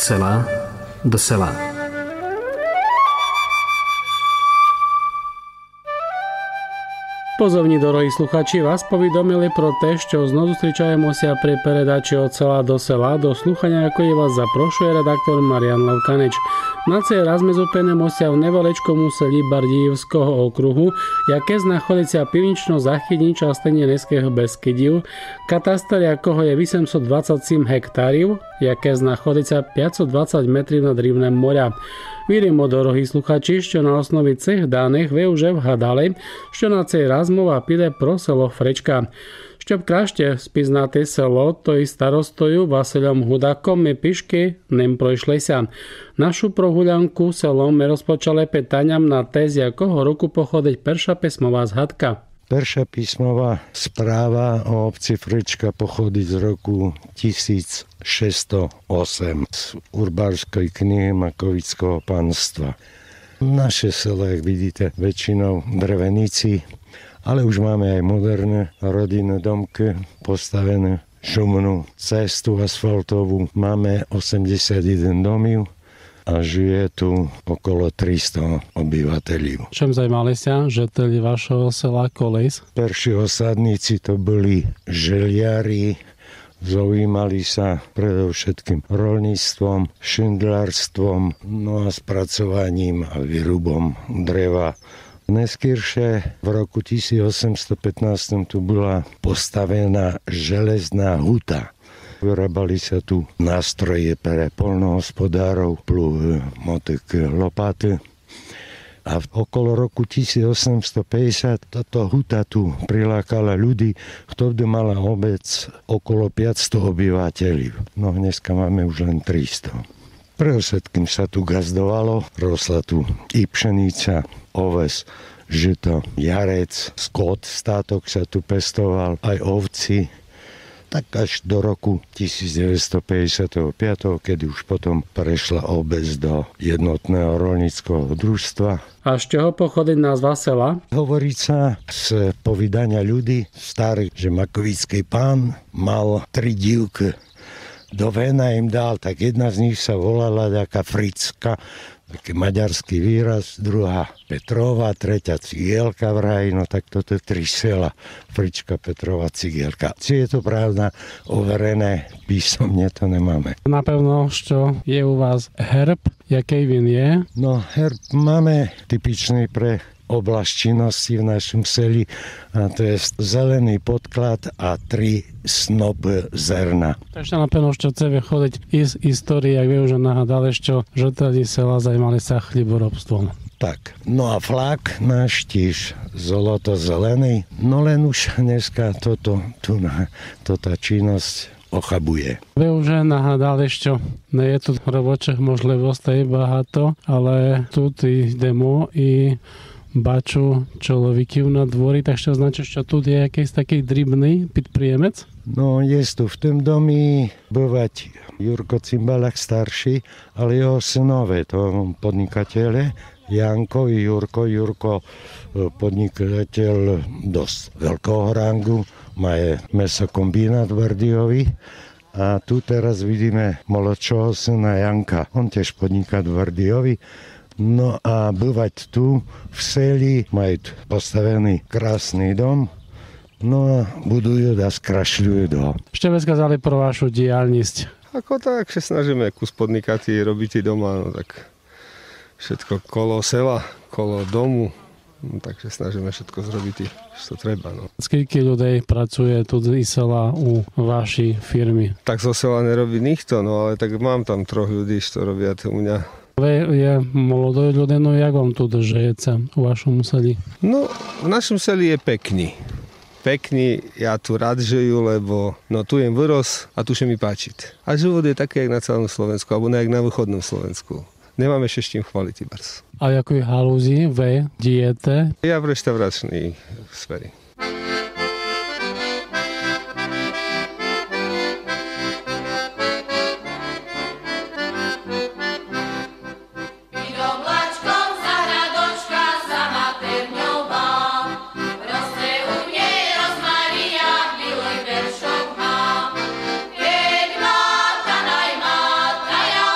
sela do sela. Pozovní dorohí sluchači, vás povidomili pro те, що знову зустрічаємося при передачі «От села до села», до слухання якої вас запрошує редактор Marian Levkanec. На цей раз ми зупинимося в невеличкому селі Бардіївського округу, яке знаходиться в північно-західній частині Низьких Бескидів, катастр якого є 827 гектарів, яке знаходиться 520 метрів над рівнем моря. Віримо, дорогі слухачі, що на основі цих даних ви вже вгадали, що на цей раз мова піде про село Фричка. Щоб краще спізнати село, то й старостою Василем Гудаком ми пішки ним пройшлися. Нашу прогулянку селом ми розпочали питанням на те, з якого року походить перша письмова згадка. Перша письмова správa o obci Frečka pochodí z roku 1608 z Urbárskej knihy Makovického panstva. Naše selo, jak vidíte, väčšinou drevenici, ale už máme aj moderné rodinné domky postavené, šumnú cestu asfaltovú. Máme 81 domov a žije tu okolo 300 obyvateľov. Čím zajmali sa žiteľi vašeho sela kolись? Perší osadníci to boli želiari, zaujímali sa predovšetkým roľníctvom, šindlárstvom, no a spracovaním a výrubom dreva. Neskôršie v roku 1815 tu bola postavená železná huta. Vyrábali sa tu nástroje pre poľnohospodárov, pluhy, motyky, lopaty. A okolo roku 1850 táto huta tu prilákala ľudí, vtedy mala obec okolo 500 obyvateľov. No dneska máme už len 300. Predovšetkým sa tu gazdovalo, rosla tu i pšenica, oves, žito, jarec, skot, státok sa tu pestoval, aj ovci. Tak až do roku 1955, kedy už potom prešla obec do jednotného roľníckeho družstva. A z čoho pochodí názva sela? Hovorí sa z povídania ľudí starých, že makovický pán mal 3 dívky. Do vena im dal, tak jedna z nich sa volala taká Fricka, taký maďarský výraz, druhá Petrova, tretia Cigielka vraj, no tak toto je 3 sela, Frička, Petrova, Cigielka. Či je to pravda, overené písomne to nemáme. Napevno, що є у вас herb, який він є? No herb máme typičný pre oblasť činnosti v našom seli, a to je zelený podklad a 3 snopy zrna. Ešte napevno, що це виходить із історії, як ви вже нагадали, що жителі села займалися хліборобством. Tak, no a flak náš tiež zoloto-zelený, no len už dneska tá činnosť ochabuje. Ви вже нагадали, що не є тут робочих можливостей багато, але тут йдемо і бачу чоловіків на дворі, так що значить, що тут є якийсь такий дрібний підприємець? No, jest tu v tom domi bývať Jurko Cimbalák starší, ale jeho synové, to podnikateľe, Janko i Jurko. Jurko podnikateľ dosť veľkého rangu, má je mesokombinát Bardejový. A tu teraz vidíme mladšieho syna Janka, on tiež podniká v Bardejový. No a bývať tu v seli, majú postavený krásny dom, no a budujú a skrašľujú ho. Що ви сказали про вашу діяльність? Ako tak, že snažíme kus podnikať, robiť doma, no tak všetko kolo sela, kolo domu, no, takže snažíme všetko zrobiť, čo treba. No. Скільки людей працює тут із села у вашій фірмі? Tak zo sela nerobí nikto, no ale tak mám tam 3 ľudí, čo robia u mňa. Ви є молодою людиною, як вам тут живеться у вашому селі? No, v našom seli je pekný. Pekný, ja tu rád žiju, lebo no, tu jem vyros a tu sa mi páči. A život je taký, jak na celom Slovensku, alebo jak na východnom Slovensku. Nemáme še s čím chváliť, bars. А в якій галузі ви дієте? Ja v restauračnej sferi. Keď matka najmatka, ja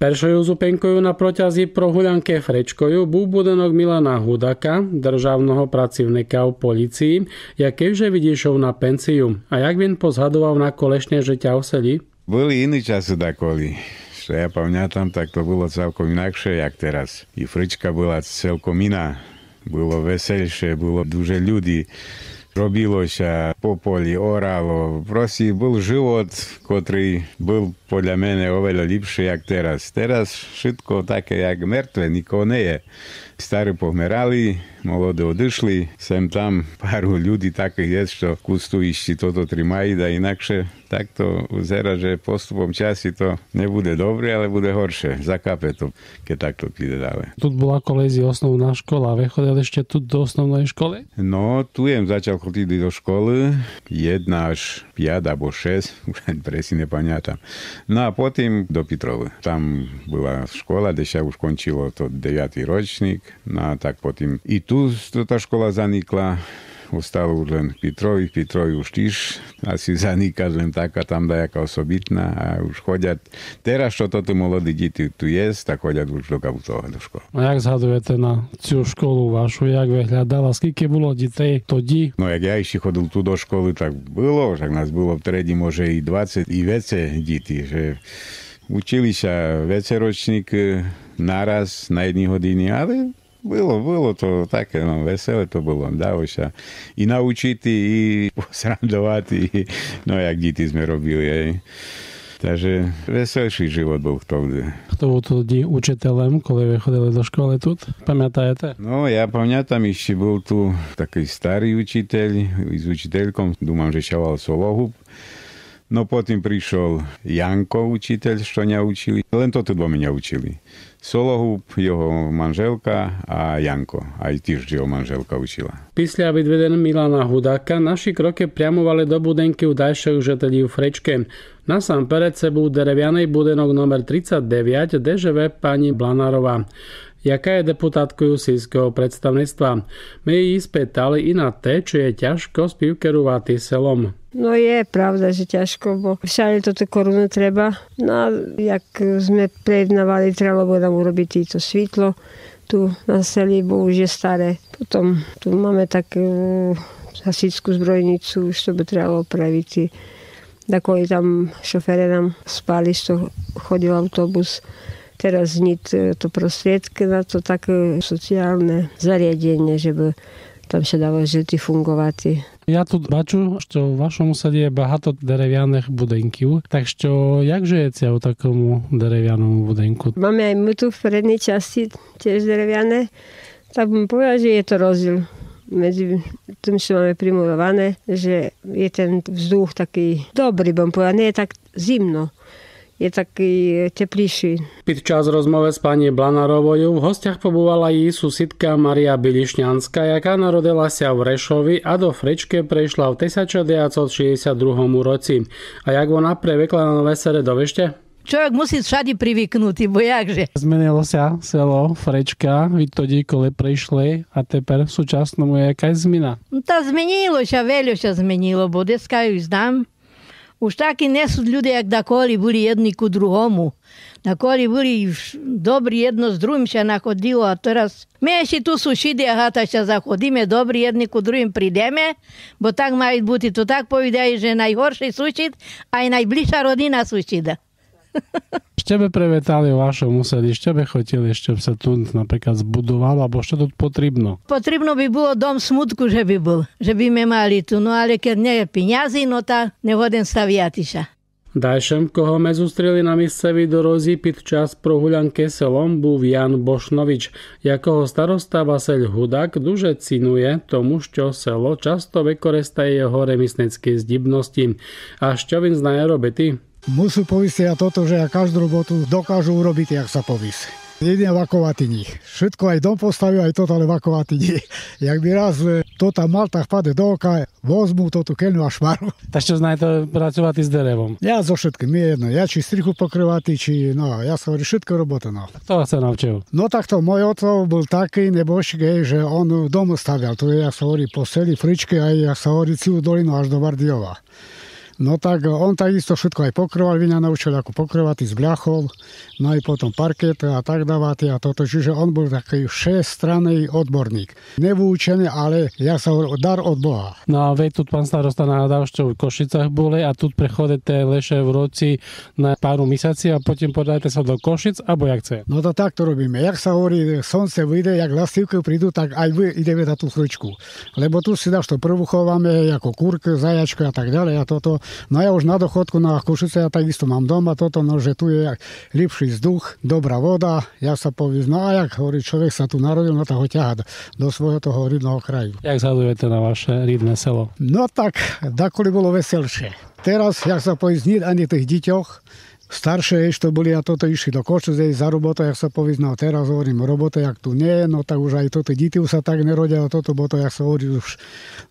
Першою зупинкою на протязі прогулянки Фречкою був будинок Milana Hudaka, державного працівника у поліції, який вже відійшов на пенсію. А як він позгадував на колишнє життя у селі? Були іні часи доколи. Що я пам'ятам, так то було цілком інакше, як зараз. І Фричка була цілком іна. Було весельше, було дуже люди. Робилося по полі, орало. Просто був живот, котрий був, podľa мене, oveľa ліпший, як teraz. Teraz všetko také, як мертве, нікого не є. Старі помирали, молоді одійшли. Sem tam пару людей таких є, що кустуючи toto тримають, а інакше так то узера, že postupom času to nebude dobre, ale bude horšie. Zakape to, keď takto príde dále. Тут була колись і основна школа. Ви ходили ще тут до основної школи? No, tu jem začal chodiť do školy, 1 až 5 alebo 6, už presne nepamätám. No a potom do Pitrovi. Tam bola škola, kde sa už končilo to 9. ročník, no a tak potom i tu tá škola zanikla. Ostalo už len Pitrovi už tiež asi zanikať, len taká tam dajaká osobitná a už chodia. Teraz, čo toto mladí deti tu je, tak chodia už do Kabutova do školy. A jak zhadujete na цю школу вашу, як виглядала, скільки було дітей тоді? No, jak ja ešte chodil tu do školy, tak bylo, však nás bylo v tredi може i 20 i vece deti, že učili sa veceročník naraz na 1 hodiny, ale Bylo to také, no, veselé to bolo. Dalo sa i naučiť, i posrandovať, no, jak deti sme robili. Aj. Takže veselší život bol v tom. Хто був тоді учителем, коли ви ходили до школи тут? Пам'ятаєте? No, ja pamätám, ešte bol tu taký starý učiteľ, s učiteľkom, dúfam, že šaval Solohub. No potom prišiel Janko, učiteľ, čo mňa učili. Len toto dva mňa učili. Solohub, jeho manželka a Janko. Aj tiež jeho manželka učila. Після відведення Milana Hudaka наші кроки прямували до будинків дальших жителів Фречки. Насамперед це був дерев'яний будинок номер 39, де живе пані Blanárova, яка є депутаткою сільського представництва. Ми її спитали і на те, чи є тяжко співкерувати селом. No je pravda, že ťažko, bo všade toto korunu treba. No a jak sme prejednávali, trebalo nám urobiť to svítlo tu na seli, bo už je staré. Potom tu máme takú hasičskú zbrojnicu, už to by trebalo opraviť. Takové tam šofére nám spali, što chodil autobus. Teraz znít to prostriedky na to také sociálne zariadenie, že by tam sa dalo žити, fungovati. Я тут бачу, що в вашому селі є багато дерев'яних будинків. Так що, як живеться у такому дерев'яному будинку? Máme aj my tu v prednej časti, tiež derev'яне. Tak bym povedal, že je to rozdiel medzi tým, čo máme primurované, že je ten vzduch taký dobrý, bym povedal, nie je tak zimno. Je taký teplejší. Під час розмови з пані Blanárovou в гостях побувала її сусідка Марія Білішнянська, яка народилася в Рešovi a do Frečky прийшла в 1962 році. А як вона привикла на нове середовище? Človek musí všade привикнути, бо як же? Змінилося село Фречка відтоді, коли прийшли, а тепер в сучасному є якась зміна? Та змінилося, veľa змінило, бо десь ju знам. Už takí nie sú ľudia, jak dakoli boli jedni ku druhomu. Dakoli boli dobrí, jedno s druhým sa nachodilo a teraz my ešte tu susidi a hata sa zachodíme, dobrí jedni ku druhým prídeme, bo tak majú byť, to tak povedajú, že najhorší susід, aj najbližšia rodina susida. Що би привітали у вашому селі? Що би хотіли, щоб це тут, наприклад, збудувало, або що тут потрібно? Потрібно би було дом смутку, že by bol, že by ми мали tu, no ale keď nie je peniazy, no ta nehodен staviatися. Дальшим, кого ми зустріли на місцевій дорозі під час прогулянки селом, був Ян Бошнович, якого староста Василь Гудак дуже цінує, тому що село часто використає його ремісницькі здібності. А що він знає робити? Musím povysť toto, že ja každú robotu dokážu urobiť, jak sa povysí. Jedine vakovati njih. Všetko aj dom postavio, aj toto, ale vakovati njih. Jak by raz to tam mal, tak pade do oka, возьму toto keľňu a šmaru. Та що знаєте працювати з деревом? Ja zo všetkým, je jedno. Ja či strichu pokrývati, či, no, ja sa hovorím, všetko robota, no. Хто вас це навчив? No takto, môj otco bol taký nebošik, že on dom stavial. Tu je, jak sa hovorí, po seli Fričke, aj jak sa hovorí, celú dolinu až do Vardiova. No tak on takisto všetko aj pokrýval, Vina naučil ako pokrývať z bľachov, no aj potom parket a tak dávať a toto, čiže on bol taký všestranný odborník. Nevúčený, ale ja sa hovorím, dar od Boha. No a vy tu pán starosta na Davšťov v Košicách boli a tu prechodíte leše v roci na páru mesiaci a potom podáte sa do Košic, alebo jak chce? No to takto robíme. Jak sa hovorí, slnce vyjde, jak lastívky prídu, tak aj vy ideme na tú chličku. Lebo tu si dáš to prvú chováme, ako kúrk, zajačko a tak ďalej a toto. No ja už na dochodku na Košice, ja takisto mám doma toto, no že tu je lepší vzduch, dobrá voda, ja sa poviem, no a jak hovorí, človek sa tu narodil, no tak ho ťaha do svojho toho rybného kraju. Jak zhadujete na vaše rybné selo? No tak, dakoli bolo veselšie. Teraz, jak sa povie, nie ani tých deťoch, staršie ešte boli a toto išli do Košice za robotu, jak sa povie, no teraz hovorím robote, jak tu nie, no tak už aj toto deti sa tak nerodia, toto bolo to, jak sa hovorí už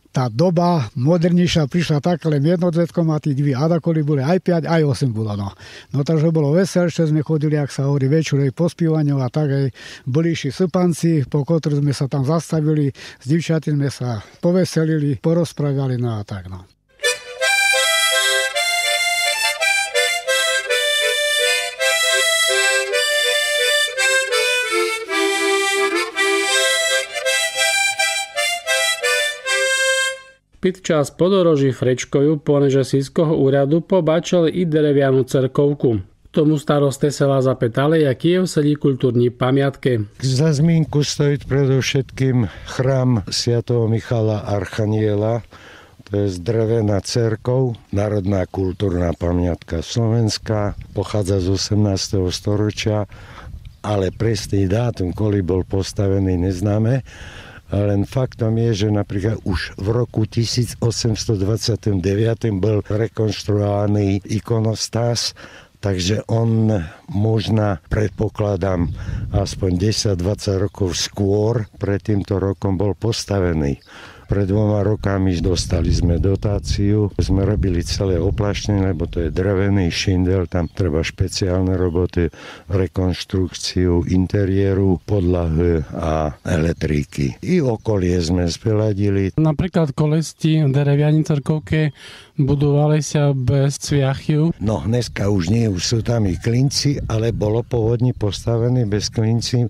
tá doba modernejšia prišla tak, len jednodzetkom a tí dvi adakoli boli aj 5, aj 8 bolo. No takže bolo veselšie, sme chodili, jak sa hovorí, večer po spívaniu a tak aj boli ešte sypanci, po ktorých sme sa tam zastavili, s divčatým sme sa poveselili, porozprávali, no a tak no. Pід час подорожі Фречкою понеже сільського уряду побачили і дерев'яну церковку. Tomu staroste sela zapýtali, aký je v селі kultúrne pamiatky. Za zmínku stojí predovšetkým chrám svätého Michala Archaniela. To je drevená cerkov, národná kultúrna pamiatka Slovenska, pochádza z 18. storočia, ale presný dátum, kedy bol postavený, neznáme. Len faktom je, že napríklad už v roku 1829 bol rekonštruovaný ikonostas, takže on možno, predpokladám, aspoň 10-20 rokov skôr pred týmto rokom bol postavený. Pred 2 rokami dostali sme dotáciu, sme robili celé oplaštenie, lebo to je drevený šindel, tam treba špeciálne roboty, rekonštrukciu interiéru, podlahy a elektriky. I okolie sme speladili. Napríklad kolesti v dereviani cerkovke budovali sa bez cviachiu. No dneska už nie, už sú tam i klinci, ale bolo pôvodne postavené bez klinci,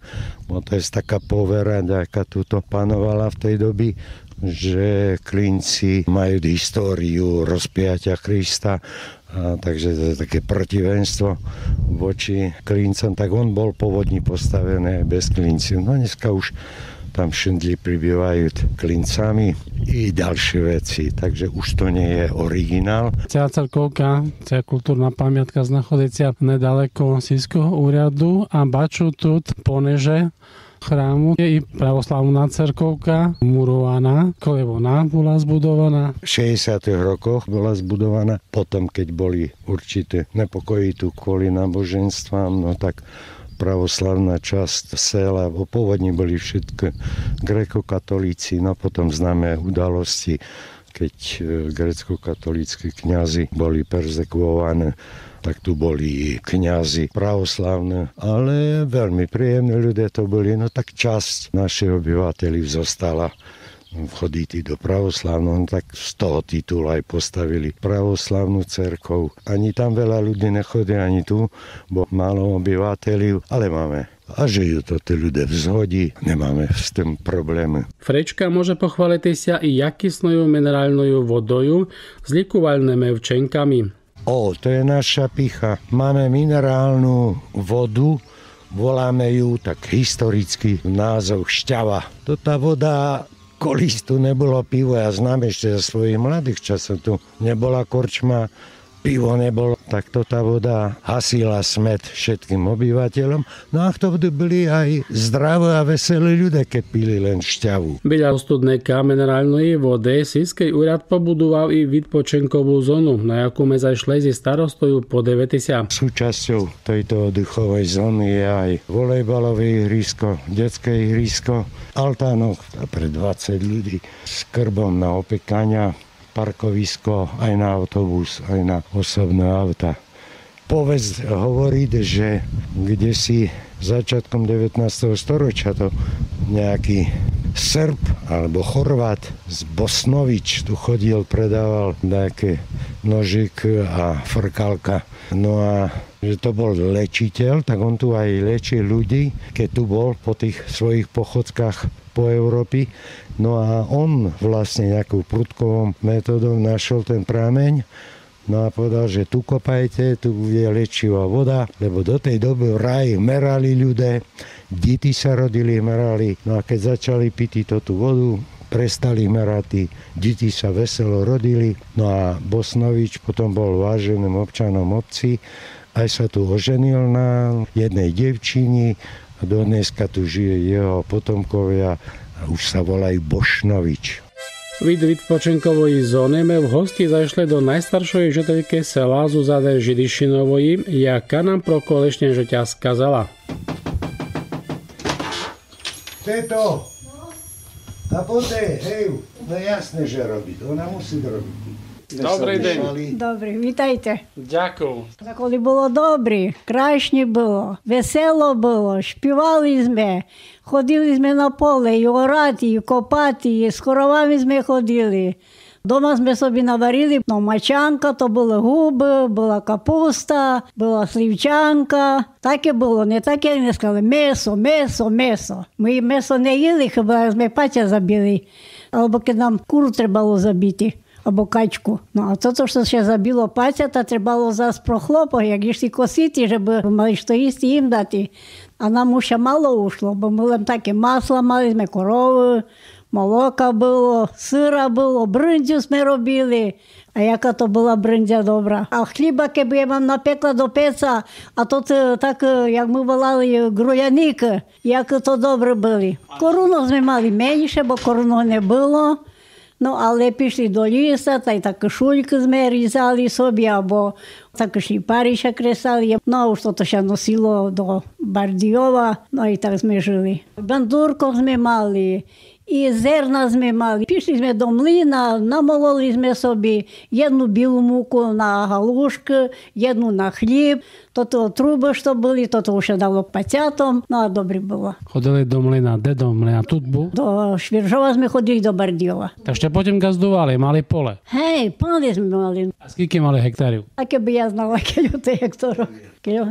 bo to je taká povera, aká tuto panovala v tej doby, že klinci majú históriu rozpiatia Krista, takže to je také protivenstvo voči klincom, tak on bol pôvodne postavený bez klinciu. No dneska už tam šindli pribývajú klincami i ďalšie veci, takže už to nie je originál. Celá cerkovka, celá kultúrna pamiatka znachodícia nedaleko sільського úradu a baču tu poneže chrámu je i pravoslavná cerkovka murovaná, koľko ona bola zbudovaná. V 60. rokoch bola zbudovaná, potom keď boli určité nepokoji tu kvôli náboženstvám, no tak pravoslavná časť sela, pôvodne boli všetko grékokatolíci, no potom známe udalosti, keď grécko-katolícki kňazi boli perzekvované, tak tu boli kňazi pravoslavné, ale veľmi príjemní ľudia to boli, no tak časť našich obyvateľov zostala chodíti do pravoslavného, no tak z toho titulu aj postavili pravoslavnú cerkov. Ani tam veľa ľudí nechodí, ani tu, bo málo obyvateľov, ale máme. A žijú to tí ľudia v zhodi, nemáme s tým problémy. Frečka môže pochváliť sa i jakisnою minerálnou vodою s likuválnymi včenkami. To je naša picha. Máme minerálnu vodu, voláme ju tak historicky názov šťava. To tá voda, kolíš tu nebolo pivo, ja znám ešte za svojich mladých časov, tu nebola korčma, pivo nebolo, tak to tá voda hasila smäd všetkým obyvateľom. No a to byli aj zdraví a veselí ľudia, keď pili len šťavu. Biľa studneka minerálnej vody Sýskej úrad pobudoval i výpočenkovú zónu, na jakú me zašli si starostoju podevete sa. Súčasťou tejto oddychovej zóny je aj volejbalové ihrisko, detské ihrisko, altánok pre 20 ľudí s krbom na opekania, parkovisko aj na autobus, aj na osobné auta. Povesť hovorí, že kdesi začiatkom 19. storočia to nejaký Srb alebo Chorvát z Bosnovič tu chodil, predával nejaké nožik a frkalka. No a že to bol lečiteľ, tak on tu aj lečil ľudí, keď tu bol po tých svojich pochodkách po Európe. No a on vlastne nejakou prudkovou metódou našiel ten prameň. No a povedal, že tu kopajte, tu bude liečivá voda, lebo do tej doby v ráji merali ľudia, deti sa rodili, merali. No a keď začali piť tú vodu, prestali merati, deti sa veselo rodili. No a Bosnovič potom bol váženým občanom obci, aj sa tu oženil na jednej devčini a dodneska tu žije jeho potomkovia a už sa volajú Bošnovič. Vid відпочинкової зони ми в гості зайшли до найстаршої жительки села Зузади Жидишинової, яка нам про колишнє життя сказала. Teto, a poďte, hej, no jasné, že robiť, ona musí robiť. Добрий день. Добре, вітайте. Дякую. Коли було добре, краще було, весело було, співали ми, ходили ми на поле, і орати, і копати, і з коровами ми ходили. Дома ми собі наварили, мачанка, то були губи, була капуста, була сливчанка. Таке було, не таке, не сказали, месо. Ми месо не їли, хіба ми патя забили, або коли нам куру треба було забити. Або качку. Ну, а то, що ще забило паця, то треба було зараз прохлопати, як йшли косити, щоб мали що їсти їм дати. А нам ще мало ушло, бо ми таке масло мали, ми корови, молока було, сира було, бриндзю ми робили. А яка то була бриндзя добра. А хліба, якби я вам напекла до пеца, а то так, як ми волали, груяник, як то добре були. Корону ми мали менше, бо корону не було. Ну, але пішли до ліса, та й такі шульки ми різали собі, або такі шліпарища кресали. Ну, а що то ще носило до Бардійова, ну, і так ми жили. Бандурку ми мали, і зерна ми мали. Пішли ми до млина, намололи ми собі одну білу муку на галушки, одну на хліб. То труби, що були, то ще дало пацятам, ну, а добре було. Ходили до млина. Де до млина? Тут був? До Швіржова ми ходили до Бардійова. Так ще потім газдували, мали поле. Гей, поле ми мали. А скільки мали гектарів? А кeby я знала, кілька гектарів?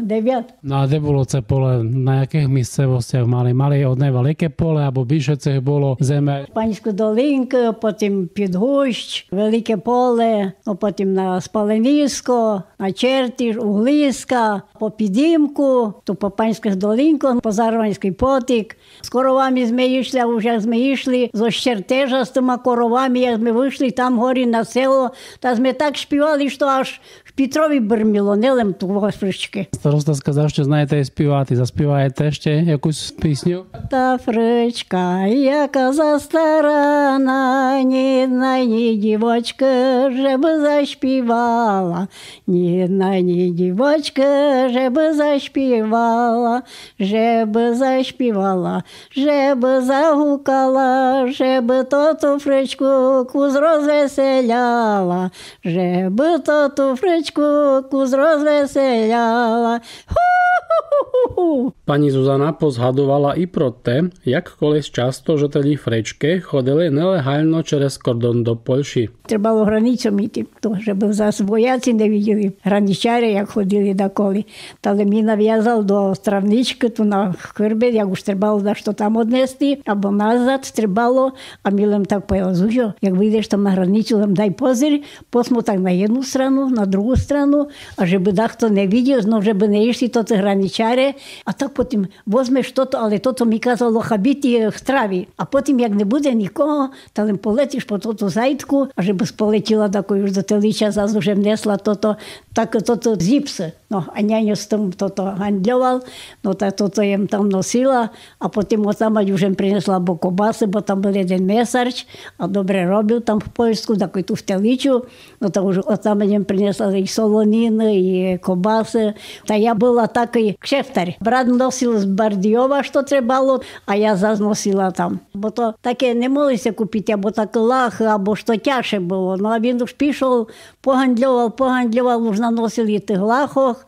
9. No a kde bolo це поле? На яких місцевостях мали? Мали одне велике поле, або більше цих було земи? Панську долинку, потім Підгущ, велике поле, потім на Спаленівську, на Чертіж, Углиська, по Підімку, то по Панських долинку, по Зарванський потік. З коровами ми йшли, а вже ми йшли з Ощертежа з тими коровами, як ми вийшли там горі на село, та ми так співали, що аж в Петрові берміло, нелем того фрички. Староста сказав, що знаєте співати. Заспіваєте ще якусь пісню? Та фричка, яка застарана, ні дівочка, щоб заспівала, ні дівочка, щоб заспівала, щоб загукала, щоб ту фричку куз розвеселяла, щоб ту фричку куз розвеселяла. Pani Zuzana pozhadovala i pro te, jak колись часто жителі Фречки ходили нелегально через кордон до Польщі. Треба було границю мити, щоб зараз вояці не виділи, граничари, як ходили доколи. Та мені нав'язав до травнички, ту на хвербі, як уж треба було що там однести, або назад треба було, а мілем так поїла, Зузьо, як вийдеш там на границю, дай позир, посмотри на одну сторону, на другу сторону, а щоб дехто не видів, знов щоб не йшли, то це граничари, а так потім возьмеш то, але то мені казало хабіти в траві, а потім, як не буде нікого, то полетиш по ту зайтку, а щоб сполетіла такою ж до телича, зараз вже внесла то зіпси. Ну, а няню з тим гандлював, ну, то їм там носила, а потім отам вже принесла бо кобаси, бо там був один месарч, а добре робив там в Польську, таку ту в теличу, ну, то вже отам їм принесла і солонини, і кобаси. Та я була такий кшефтар. Брат носив з Бардійова, що треба було, а я зазносила там. Бо то таке не молися купити, або так лах, або що тяжче було. Ну, а він ж пішов, погандлював, вже наносили і тих лахах.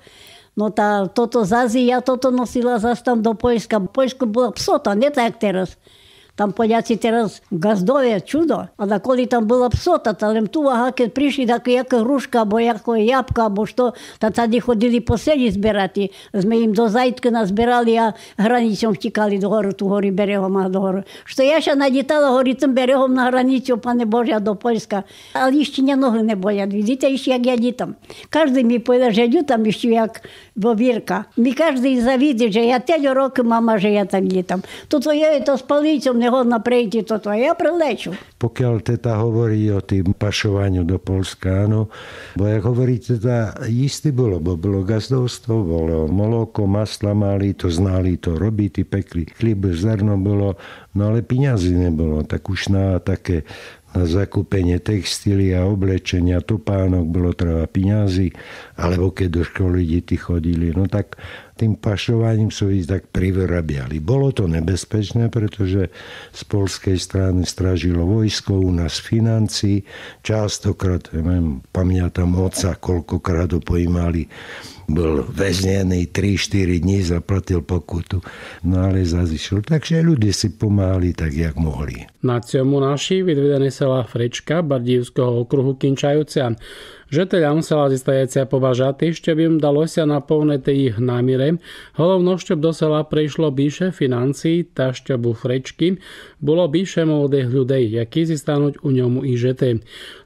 Ну, та то з Азії, я то носила зас там до Польська. Польська була псота, не так як зараз. Там Поляці teraz газдове чудо. А коли там була псота, та лемтува, keď прийшли, так як грушка, або як ябка, або що, та тоді ходили по селі збирати. Ми їм до Зайдки назбирали, а границям втікали до гори, ту горі берегом, а до гори. Що я ще надітала гори цим берегом на границю, пане Боже, до Польська. Але ще ні ноги не болять. Видите, ще як я дітям. Кожен мені повідає, що йду там ще як вовірка. Мені кожен завідить, що я 5 років, мама, що я там дітям. То я то з палицем не годна прийти, то я прилечу. Pokiaľ teta hovorí o tým pašovaniu do Polska, áno, bo jak hovorí teta, istý bolo, bo bolo gazdovstvo, bolo moloko, masla mali, to znali, to robiť, pekli, chlieb, zrno bolo, no ale peňazí nebolo, tak už na také na zakúpenie textíly a oblečenia, topánok bolo treba peňazí, alebo keď do školy deti chodili, no tak tým pašovaním sa tak privyrabiali. Bolo to nebezpečné, pretože z poľskej strany strážilo vojsko, u nás financí, častokrát, pamätám oca, koľkokrát ho pojímali, bol väznený 3-4 dní, zaplatil pokutu, no ale zazišiel. Takže ľudia si pomáhali tak, jak mohli. Na цьому наші відведені села Фричка Бардіївського округу кінчаються. Жителям села зістається побажати, щоб їм вдалося наповнити їх наміри. Головно, щоб до села прийшло більше фінансів та щоб у Фричці було більше молодих людей, які зістануть у ньому і жити.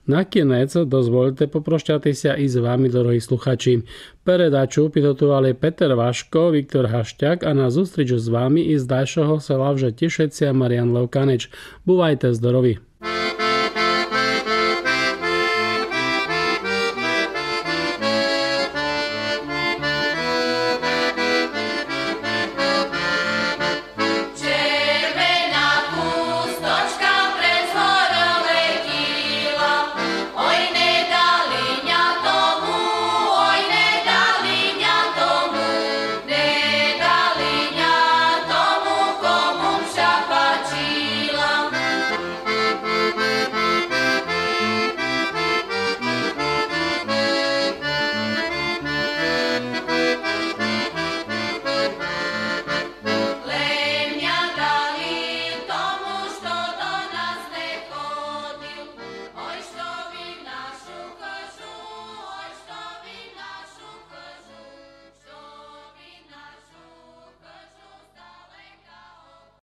На кінець дозвольте попрощатися із вами, дорогі слухачі. Передачу підготували Петер Вашко, Віктор Гаштяк, а на зустріч з вами із дальшого села вже тішиться Мар'ян Левканич. Бувайте здорові!